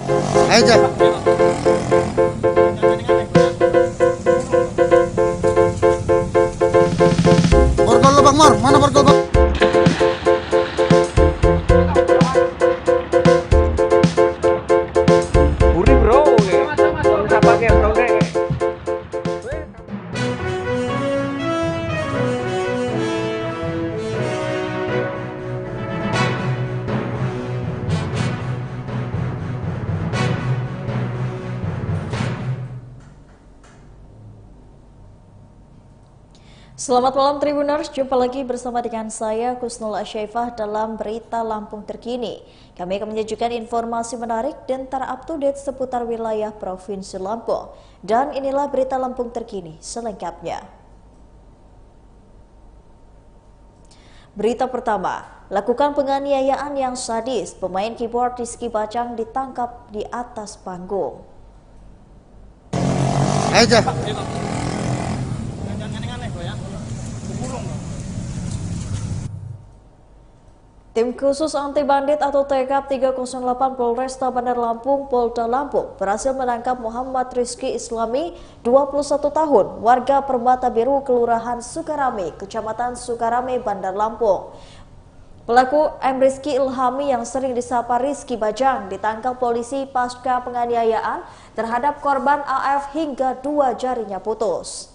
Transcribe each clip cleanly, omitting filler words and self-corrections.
Ayo, Cak. Borgol lo, Bang Mor. Mana borgol, Bang? Buri bro, nggak pakai bro deh. Selamat malam Tribuners, jumpa lagi bersama dengan saya Kusnul Asyaifah dalam Berita Lampung Terkini. Kami akan menyajikan informasi menarik dan terupdate seputar wilayah Provinsi Lampung. Dan inilah Berita Lampung Terkini selengkapnya. Berita pertama, lakukan penganiayaan yang sadis, pemain keyboard Rizky Bajang ditangkap di atas panggung. Ayo, Cak. Tim khusus anti bandit atau TKP 308 Polresta Bandar Lampung Polda Lampung berhasil menangkap Muhammad Rizky Islami, 21 tahun, warga Permata Biru, Kelurahan Sukarame, Kecamatan Sukarame, Bandar Lampung. Pelaku M. Rizky Ilhami yang sering disapa Rizky Bajang ditangkap polisi pasca penganiayaan terhadap korban AF hingga 2 jarinya putus.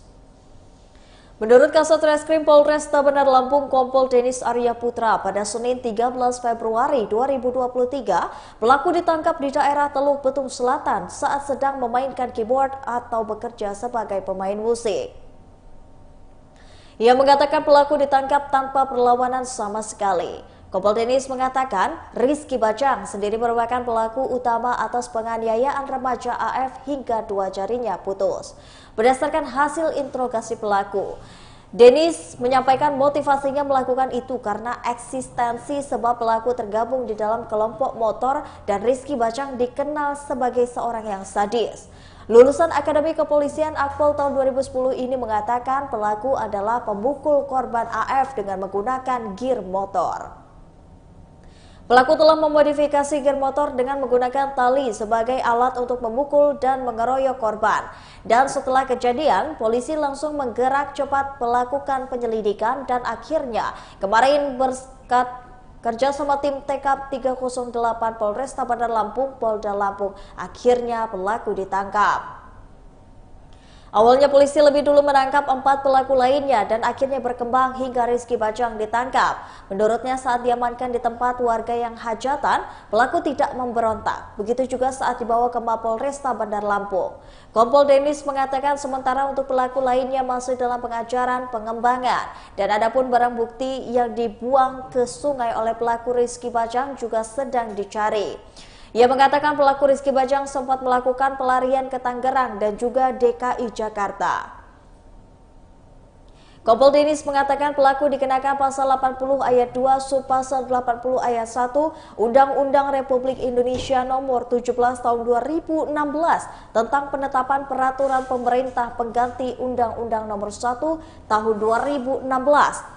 Menurut Kasat Reskrim Polresta Bandar Lampung Kompol Denis Arya Putra, pada Senin 13 Februari 2023, pelaku ditangkap di daerah Teluk Betung Selatan saat sedang memainkan keyboard atau bekerja sebagai pemain musik. Ia mengatakan pelaku ditangkap tanpa perlawanan sama sekali. Kompol Denis mengatakan Rizky Bajang sendiri merupakan pelaku utama atas penganiayaan remaja AF hingga 2 jarinya putus. Berdasarkan hasil interogasi pelaku, Denis menyampaikan motivasinya melakukan itu karena eksistensi sebab pelaku tergabung di dalam kelompok motor dan Rizky Bajang dikenal sebagai seorang yang sadis. Lulusan Akademi Kepolisian Akpol tahun 2010 ini mengatakan pelaku adalah pemukul korban AF dengan menggunakan gear motor. Pelaku telah memodifikasi gear motor dengan menggunakan tali sebagai alat untuk memukul dan mengeroyok korban. Dan setelah kejadian, polisi langsung menggerak cepat melakukan penyelidikan dan akhirnya kemarin berkat kerjasama tim TKP 308 Polresta Bandar Lampung, Polda Lampung, akhirnya pelaku ditangkap. Awalnya polisi lebih dulu menangkap 4 pelaku lainnya dan akhirnya berkembang hingga Rizky Bajang ditangkap. Menurutnya saat diamankan di tempat warga yang hajatan, pelaku tidak memberontak. Begitu juga saat dibawa ke Mapolresta Bandar Lampung. Kompol Denis mengatakan sementara untuk pelaku lainnya masih dalam pengajaran pengembangan. Dan adapun barang bukti yang dibuang ke sungai oleh pelaku Rizky Bajang juga sedang dicari. Ia mengatakan pelaku Rizky Bajang sempat melakukan pelarian ke Tangerang dan juga DKI Jakarta. Kompol Denis mengatakan pelaku dikenakan pasal 80 ayat 2 subpasal 80 ayat 1 Undang-Undang Republik Indonesia nomor 17 tahun 2016 tentang penetapan peraturan pemerintah pengganti Undang-Undang nomor 1 tahun 2016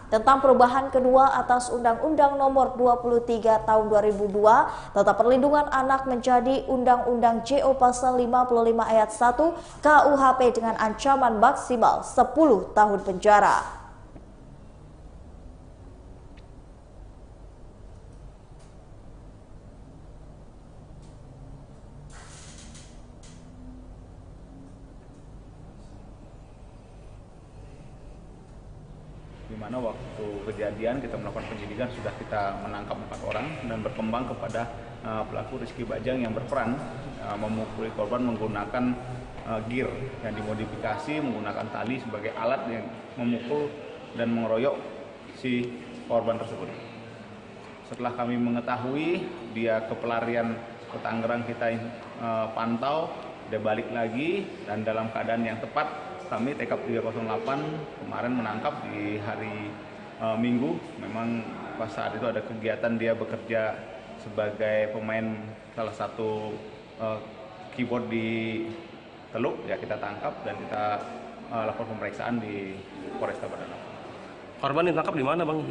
tentang perubahan kedua atas Undang-Undang nomor 23 tahun 2002 tentang perlindungan anak menjadi Undang-Undang JO pasal 55 ayat 1 KUHP dengan ancaman maksimal 10 tahun penjara. Di mana waktu kejadian kita melakukan penyidikan sudah kita menangkap 4 orang dan berkembang kepada pelaku Rizky Bajang yang berperan memukuli korban menggunakan gear yang dimodifikasi menggunakan tali sebagai alat yang memukul dan mengeroyok si korban tersebut. Setelah kami mengetahui dia kepelarian ke Tangerang, kita pantau, dia balik lagi dan dalam keadaan yang tepat kami TKP 308 kemarin menangkap di hari Minggu. Memang pas saat itu ada kegiatan dia bekerja sebagai pemain salah satu keyboard di Teluk, ya kita tangkap dan kita lakukan pemeriksaan di Polresta Bandar Lampung. Korban ditangkap di mana Bang?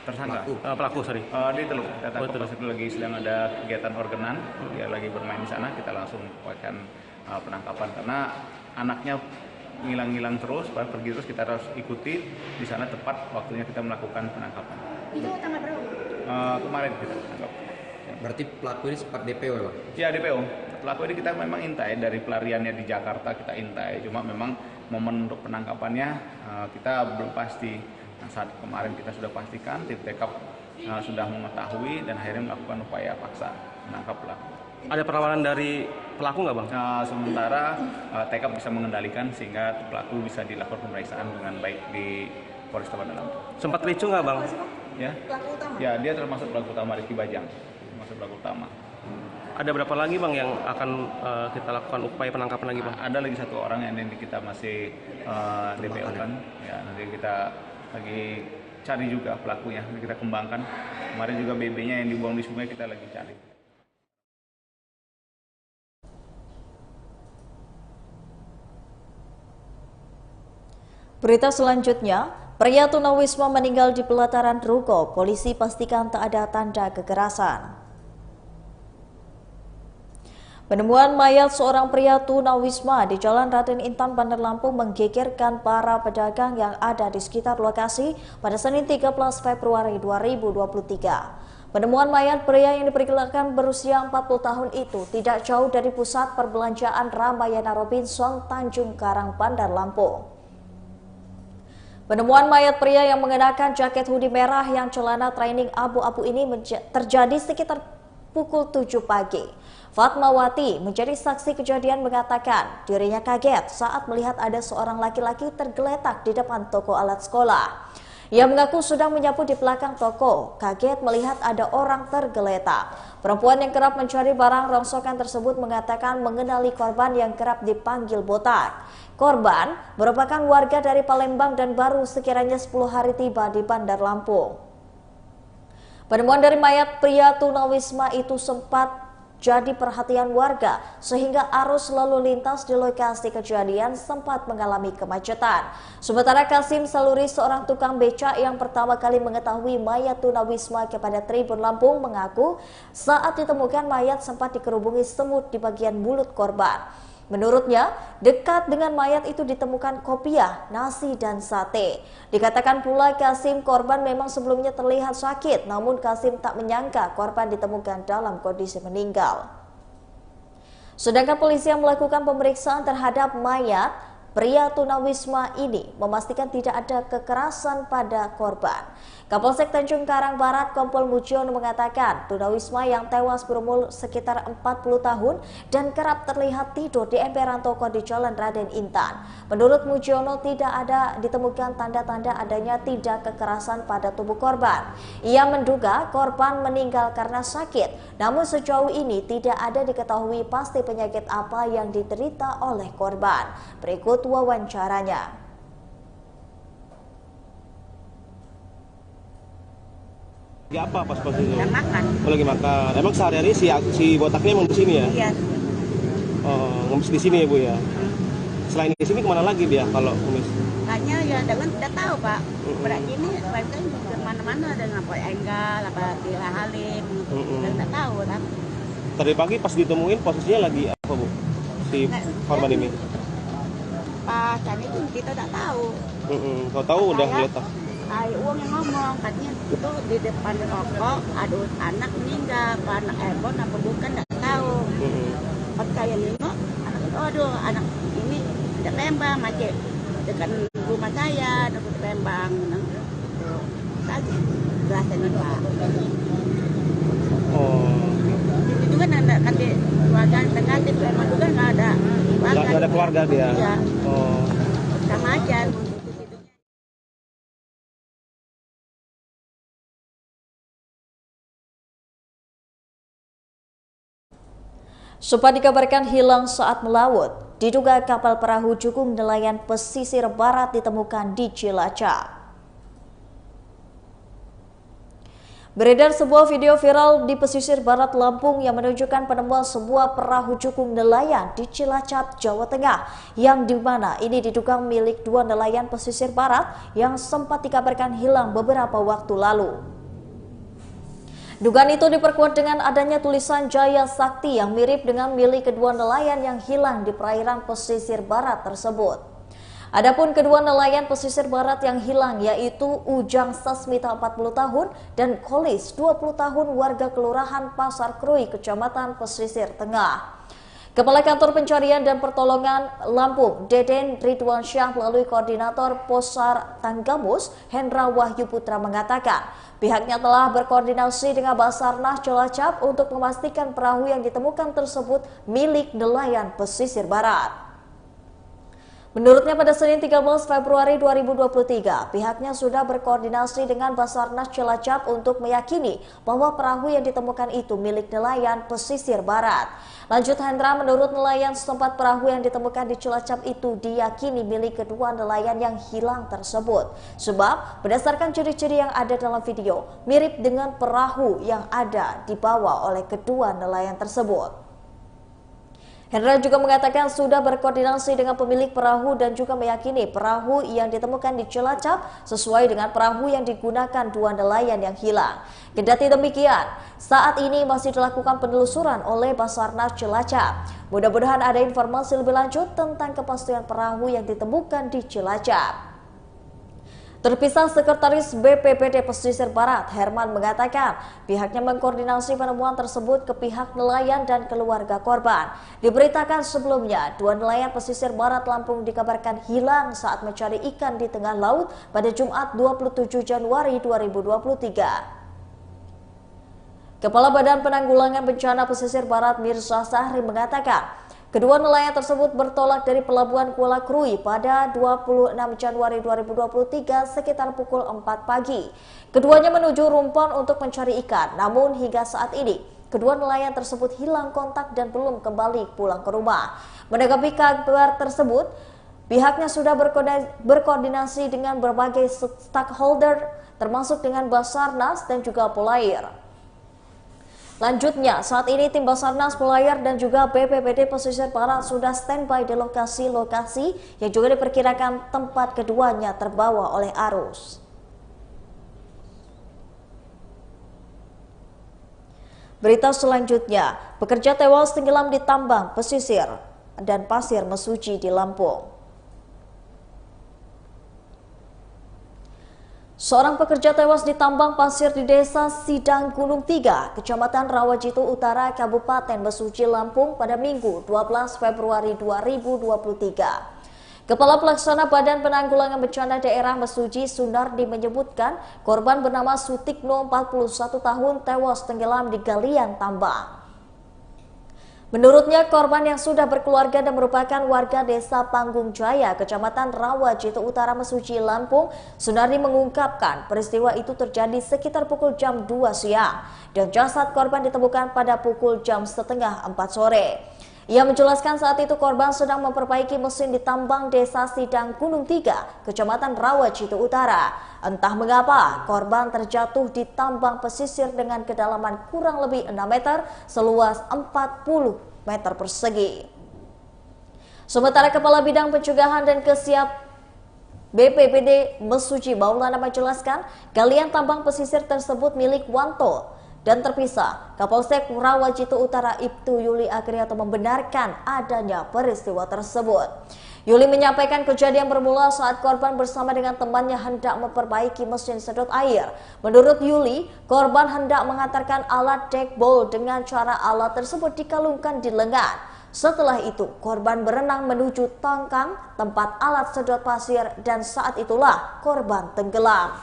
Tersangka Pelaku, sorry. di Teluk. Kita tangkap Teluk. pas itu lagi sedang ada kegiatan organan, dia lagi bermain di sana. Kita langsung lakukan penangkapan karena anaknya ngilang-ngilang terus, pergi terus, kita harus ikuti di sana tepat waktunya kita melakukan penangkapan. Itu tanggal berapa? Kemarin kita tangkap. Berarti pelaku ini sempat DPO ya, Bang? Ya, DPO. Pelaku ini kita memang intai dari pelariannya di Jakarta, kita intai. Cuma memang momen untuk penangkapannya kita belum pasti. Nah, saat kemarin kita sudah pastikan tim TKP sudah mengetahui dan akhirnya melakukan upaya paksa menangkap pelaku. Ada perlawanan dari pelaku nggak Bang? Sementara TKP bisa mengendalikan sehingga pelaku bisa dilakukan pemeriksaan dengan baik di Polresta Bandar Lampung. Sempat ricu nggak Bang? Ya, Pelaku utama? ya dia termasuk pelaku utama, Rizky Bajang, termasuk pelaku utama. Ada berapa lagi Bang yang akan kita lakukan upaya penangkapan lagi Bang? Ada lagi satu orang yang ini kita masih DPO kan, ya nanti kita lagi cari juga pelakunya, kita kembangkan. Kemarin juga BB-nya yang dibuang di sungai kita lagi cari. Berita selanjutnya, pria tunawisma meninggal di pelataran ruko. Polisi pastikan tak ada tanda kekerasan. Penemuan mayat seorang pria tunawisma di Jalan Raden Intan, Bandar Lampung menggegerkan para pedagang yang ada di sekitar lokasi pada Senin 13 Februari 2023. Penemuan mayat pria yang diperkirakan berusia 40 tahun itu tidak jauh dari pusat perbelanjaan Ramayana Robinson, Tanjung Karang, Bandar Lampung. Penemuan mayat pria yang mengenakan jaket hoodie merah yang celana training abu-abu ini terjadi sekitar pukul 7 pagi. Fatmawati menjadi saksi kejadian mengatakan dirinya kaget saat melihat ada seorang laki-laki tergeletak di depan toko alat sekolah. Ia mengaku sedang menyapu di belakang toko, kaget melihat ada orang tergeletak. Perempuan yang kerap mencari barang rongsokan tersebut mengatakan mengenali korban yang kerap dipanggil botak. Korban merupakan warga dari Palembang dan baru sekiranya 10 hari tiba di Bandar Lampung. Penemuan dari mayat pria tunawisma itu sempat jadi perhatian warga sehingga arus lalu lintas di lokasi kejadian sempat mengalami kemacetan. Sementara Kasim Saluri, seorang tukang becak yang pertama kali mengetahui mayat tunawisma kepada Tribun Lampung, mengaku saat ditemukan mayat sempat dikerubungi semut di bagian mulut korban. Menurutnya, dekat dengan mayat itu ditemukan kopiah, nasi, dan sate. Dikatakan pula Kasim korban memang sebelumnya terlihat sakit, namun Kasim tak menyangka korban ditemukan dalam kondisi meninggal. Sedangkan polisi yang melakukan pemeriksaan terhadap mayat pria tunawisma ini memastikan tidak ada kekerasan pada korban. Kapolsek Tanjung Karang Barat Kompol Mujiono mengatakan tunawisma yang tewas berumur sekitar 40 tahun dan kerap terlihat tidur di emperan toko di Jalan Raden Intan. Menurut Mujiono tidak ada ditemukan tanda-tanda adanya tindak kekerasan pada tubuh korban. Ia menduga korban meninggal karena sakit, namun sejauh ini tidak ada diketahui pasti penyakit apa yang diderita oleh korban. Berikut wawancaranya. Lagi apa pas posisinya? Udah makan. Oh, lagi makan. Emang sehari-hari si botaknya emang di sini ya? Iya. Oh, ngemis di sini ya Bu ya? Selain di sini kemana lagi dia kalau ngemis? Kayaknya ya dengan tidak tahu Pak. Berarti ini kan kemana-mana dengan Pak Enggal, apa Tila Halim, dan tidak tahu kan. Tadi pagi pas ditemuin posisinya lagi apa Bu? Si korban ini? Pas tadi itu kita tidak tahu. Kau tahu udah geletak? Ayo uang yang ngomong katanya itu di depan rokok ada anak meninggal, apa anak airborne apa bukan tidak tahu. Pas saya nengok, aduh anak ini tidak tembang macet dekat rumah saya, dekat tembang. Tadi rasanya Pak. Oh. Itu juga nggak nanti keluarga negatif, memang juga nggak ada. Nggak ada keluarga dia. Iya. Oh. Sama aja. Supa dikabarkan hilang saat melaut. Diduga kapal perahu jukung nelayan pesisir barat ditemukan di Cilacap. Beredar sebuah video viral di pesisir barat Lampung yang menunjukkan penemuan sebuah perahu cukung nelayan di Cilacap, Jawa Tengah, yang dimana ini diduga milik dua nelayan pesisir barat yang sempat dikabarkan hilang beberapa waktu lalu. Dugaan itu diperkuat dengan adanya tulisan Jaya Sakti yang mirip dengan milik kedua nelayan yang hilang di perairan pesisir barat tersebut. Adapun kedua nelayan pesisir barat yang hilang yaitu Ujang Sasmita 40 tahun dan Kolis 20 tahun warga Kelurahan Pasar Krui, Kecamatan Pesisir Tengah. Kepala Kantor Pencarian dan Pertolongan Lampung, Deden Ridwan Syah melalui Koordinator Posar Tanggamus, Hendra Wahyu Putra mengatakan, pihaknya telah berkoordinasi dengan Basarnas Cilacap untuk memastikan perahu yang ditemukan tersebut milik nelayan pesisir barat. Menurutnya pada Senin 13 Februari 2023, pihaknya sudah berkoordinasi dengan Basarnas Cilacap untuk meyakini bahwa perahu yang ditemukan itu milik nelayan pesisir barat. Lanjut Hendra, menurut nelayan setempat perahu yang ditemukan di Cilacap itu diyakini milik kedua nelayan yang hilang tersebut. Sebab berdasarkan ciri-ciri yang ada dalam video, mirip dengan perahu yang ada dibawa oleh kedua nelayan tersebut. Hendra juga mengatakan sudah berkoordinasi dengan pemilik perahu dan juga meyakini perahu yang ditemukan di Cilacap sesuai dengan perahu yang digunakan dua nelayan yang hilang. Kendati demikian, saat ini masih dilakukan penelusuran oleh Basarnas Cilacap. Mudah-mudahan ada informasi lebih lanjut tentang kepastian perahu yang ditemukan di Cilacap. Terpisah Sekretaris BPBD Pesisir Barat, Herman mengatakan pihaknya mengkoordinasi penemuan tersebut ke pihak nelayan dan keluarga korban. Diberitakan sebelumnya, dua nelayan pesisir barat Lampung dikabarkan hilang saat mencari ikan di tengah laut pada Jumat 27 Januari 2023. Kepala Badan Penanggulangan Bencana Pesisir Barat Mirza Sahri mengatakan, kedua nelayan tersebut bertolak dari Pelabuhan Kuala Krui pada 26 Januari 2023 sekitar pukul 4 pagi. Keduanya menuju Rumpon untuk mencari ikan, namun hingga saat ini kedua nelayan tersebut hilang kontak dan belum kembali pulang ke rumah. Menanggapi kabar tersebut, pihaknya sudah berkoordinasi dengan berbagai stakeholder termasuk dengan Basarnas dan juga Polair. Lanjutnya, saat ini tim Basarnas, Polair dan juga BPBD Pesisir Barat sudah standby di lokasi-lokasi yang juga diperkirakan tempat keduanya terbawa oleh arus. Berita selanjutnya, pekerja tewas tenggelam di tambang pesisir dan pasir Mesuji di Lampung. Seorang pekerja tewas di tambang pasir di Desa Sidang Gunung 3, Kecamatan Rawajitu Utara, Kabupaten Mesuji, Lampung pada Minggu 12 Februari 2023. Kepala Pelaksana Badan Penanggulangan Bencana Daerah Mesuji, Sunardi, menyebutkan korban bernama Sutikno 41 tahun tewas tenggelam di galian tambang. Menurutnya, korban yang sudah berkeluarga dan merupakan warga Desa Panggung Jaya, Kecamatan Rawajitu Utara, Mesuji, Lampung, Sunardi mengungkapkan peristiwa itu terjadi sekitar pukul jam 2 siang dan jasad korban ditemukan pada pukul jam setengah 4 sore. Ia menjelaskan saat itu korban sedang memperbaiki mesin di tambang Desa Sidang Gunung 3, Kecamatan Rawajitu Utara. Entah mengapa, korban terjatuh di tambang pesisir dengan kedalaman kurang lebih 6 meter seluas 40 meter persegi. Sementara Kepala Bidang Pencegahan dan Kesiap BPBD Mesuji, Maulana, menjelaskan galian tambang pesisir tersebut milik Wanto dan terpisah. Kapolsek Rawajitu Utara Ibtu Yuli Agriato membenarkan adanya peristiwa tersebut. Yuli menyampaikan kejadian bermula saat korban bersama dengan temannya hendak memperbaiki mesin sedot air. Menurut Yuli, korban hendak mengantarkan alat dekbol dengan cara alat tersebut dikalungkan di lengan. Setelah itu, korban berenang menuju tongkang tempat alat sedot pasir dan saat itulah korban tenggelam.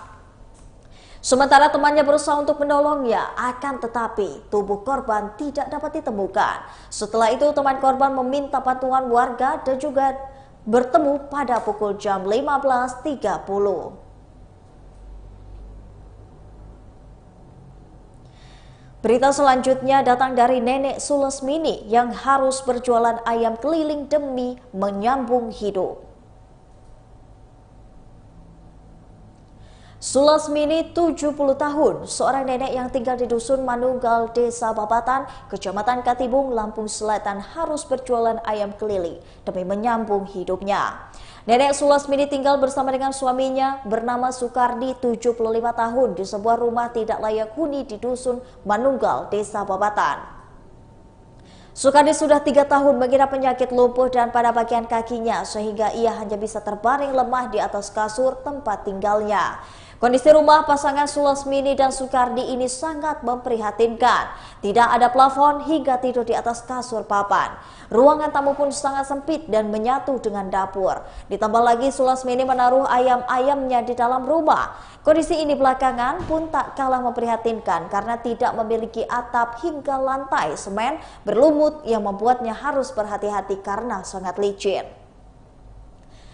Sementara temannya berusaha untuk menolongnya, akan tetapi tubuh korban tidak dapat ditemukan. Setelah itu teman korban meminta bantuan warga dan juga bertemu pada pukul jam 15.30. Berita selanjutnya datang dari Nenek Sulesmini yang harus berjualan ayam keliling demi menyambung hidup. Sulasmini 70 tahun, seorang nenek yang tinggal di Dusun Manunggal, Desa Babatan, Kecamatan Katibung, Lampung Selatan harus berjualan ayam keliling demi menyambung hidupnya. Nenek Sulasmini tinggal bersama dengan suaminya bernama Sukardi 75 tahun di sebuah rumah tidak layak huni di Dusun Manunggal, Desa Babatan. Sukardi sudah 3 tahun mengidap penyakit lumpuh dan pada bagian kakinya sehingga ia hanya bisa terbaring lemah di atas kasur tempat tinggalnya. Kondisi rumah pasangan Sulasmini dan Sukardi ini sangat memprihatinkan. Tidak ada plafon hingga tidur di atas kasur papan. Ruangan tamu pun sangat sempit dan menyatu dengan dapur. Ditambah lagi Sulasmini menaruh ayam-ayamnya di dalam rumah. Kondisi ini belakangan pun tak kalah memprihatinkan karena tidak memiliki atap hingga lantai semen berlumut yang membuatnya harus berhati-hati karena sangat licin.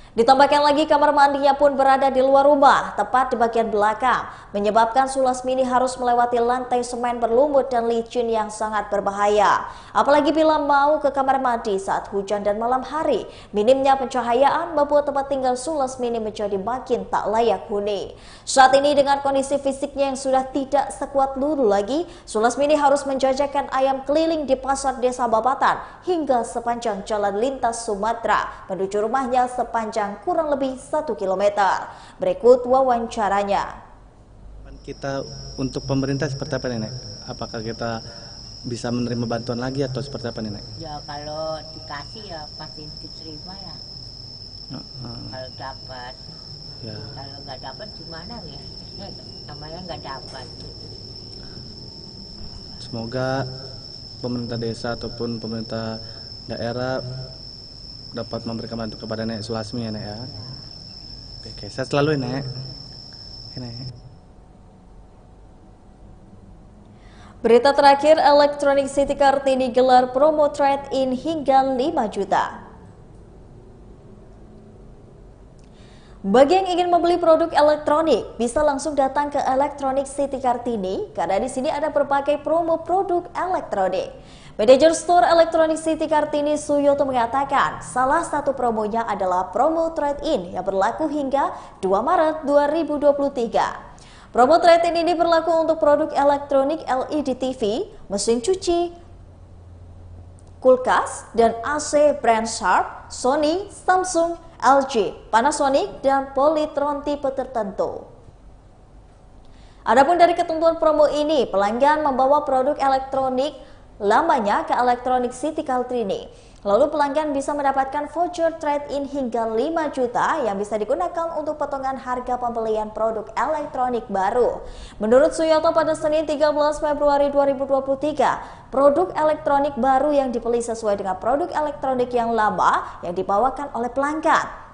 Ditambahkan lagi kamar mandinya pun berada di luar rumah, tepat di bagian belakang, menyebabkan Sulasmini harus melewati lantai semen berlumut dan licin yang sangat berbahaya. Apalagi bila mau ke kamar mandi saat hujan dan malam hari, minimnya pencahayaan membuat tempat tinggal Sulasmini menjadi makin tak layak huni. Saat ini dengan kondisi fisiknya yang sudah tidak sekuat dulu lagi, Sulasmini harus menjajakan ayam keliling di pasar Desa Babatan hingga sepanjang jalan lintas Sumatera menuju rumahnya sepanjang kurang lebih 1 km. Berikut wawancaranya. Kita untuk pemerintah seperti apa Nenek? Apakah kita bisa menerima bantuan lagi atau seperti apa Nenek? Ya kalau dikasih ya pasti diterima ya. Kalau dapat. Ya. Kalau nggak dapat gimana ya? Namanya nggak dapat. Semoga pemerintah desa ataupun pemerintah daerah dapat memberikan bantuan kepada Nenek Sulasmi ya Nek ya. Oke, saya selalu ya Nek. Nek. Berita terakhir, Electronic City Kartini gelar promo trade-in hingga 5 juta. Bagi yang ingin membeli produk elektronik, bisa langsung datang ke Electronic City Kartini karena di sini ada berbagai promo produk elektronik. Manajer Store Electronic City Kartini Suyoto mengatakan salah satu promonya adalah promo trade-in yang berlaku hingga 2 Maret 2023. Promo trade-in ini berlaku untuk produk elektronik LED TV, mesin cuci, kulkas, dan AC brand Sharp, Sony, Samsung, LG, Panasonic, dan Polytron tipe tertentu. Adapun dari ketentuan promo ini, pelanggan membawa produk elektronik lamanya ke Electronic City Kartini. Lalu pelanggan bisa mendapatkan voucher trade-in hingga 5 juta yang bisa digunakan untuk potongan harga pembelian produk elektronik baru. Menurut Suyoto pada Senin 13 Februari 2023, produk elektronik baru yang dibeli sesuai dengan produk elektronik yang lama yang dibawakan oleh pelanggan.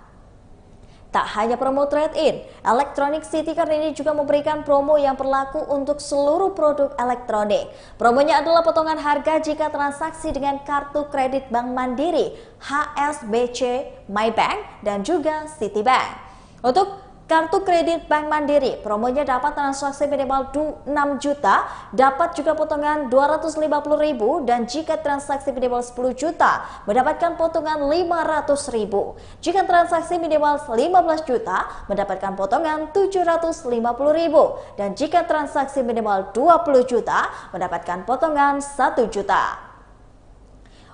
Tak hanya promo trade-in, Electronic City Kartini juga memberikan promo yang berlaku untuk seluruh produk elektronik. Promonya adalah potongan harga jika transaksi dengan kartu kredit Bank Mandiri, HSBC, MyBank, dan juga Citibank. Untuk kartu kredit Bank Mandiri, promonya dapat transaksi minimal 6 juta, dapat juga potongan 250.000 dan jika transaksi minimal 10 juta, mendapatkan potongan 500.000. Jika transaksi minimal 15 juta, mendapatkan potongan 750.000 dan jika transaksi minimal 20 juta, mendapatkan potongan 1 juta.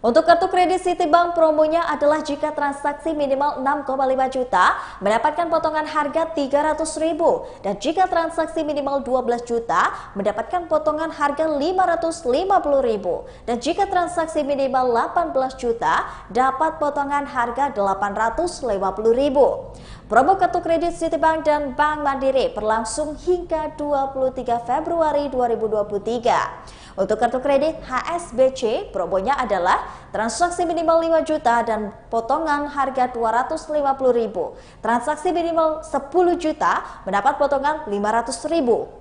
Untuk kartu kredit Citibank promonya adalah jika transaksi minimal 6,5 juta mendapatkan potongan harga 300.000 dan jika transaksi minimal 12 juta mendapatkan potongan harga 550.000 dan jika transaksi minimal 18 juta dapat potongan harga 850.000. Promo kartu kredit Citibank dan Bank Mandiri berlangsung hingga 23 Februari 2023. Untuk kartu kredit HSBC, promonya adalah transaksi minimal 5 juta dan potongan harga 250.000. Transaksi minimal 10 juta mendapat potongan 500.000.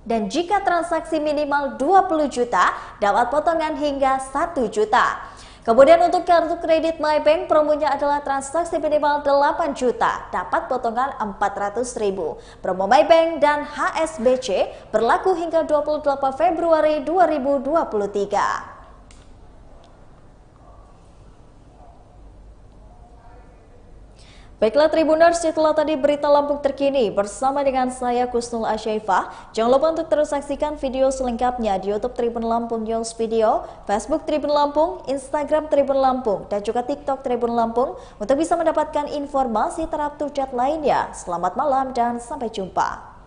Dan jika transaksi minimal 20 juta dapat potongan hingga 1 juta. Kemudian untuk kartu kredit MyBank promonya adalah transaksi minimal 8 juta dapat potongan 400.000. Promo MyBank dan HSBC berlaku hingga 28 Februari 2023. Baiklah Tribuners, itulah tadi berita Lampung terkini bersama dengan saya Kusnul Asyaifah. Jangan lupa untuk terus saksikan video selengkapnya di YouTube Tribun Lampung News Video, Facebook Tribun Lampung, Instagram Tribun Lampung, dan juga TikTok Tribun Lampung untuk bisa mendapatkan informasi terupdate lainnya. Selamat malam dan sampai jumpa.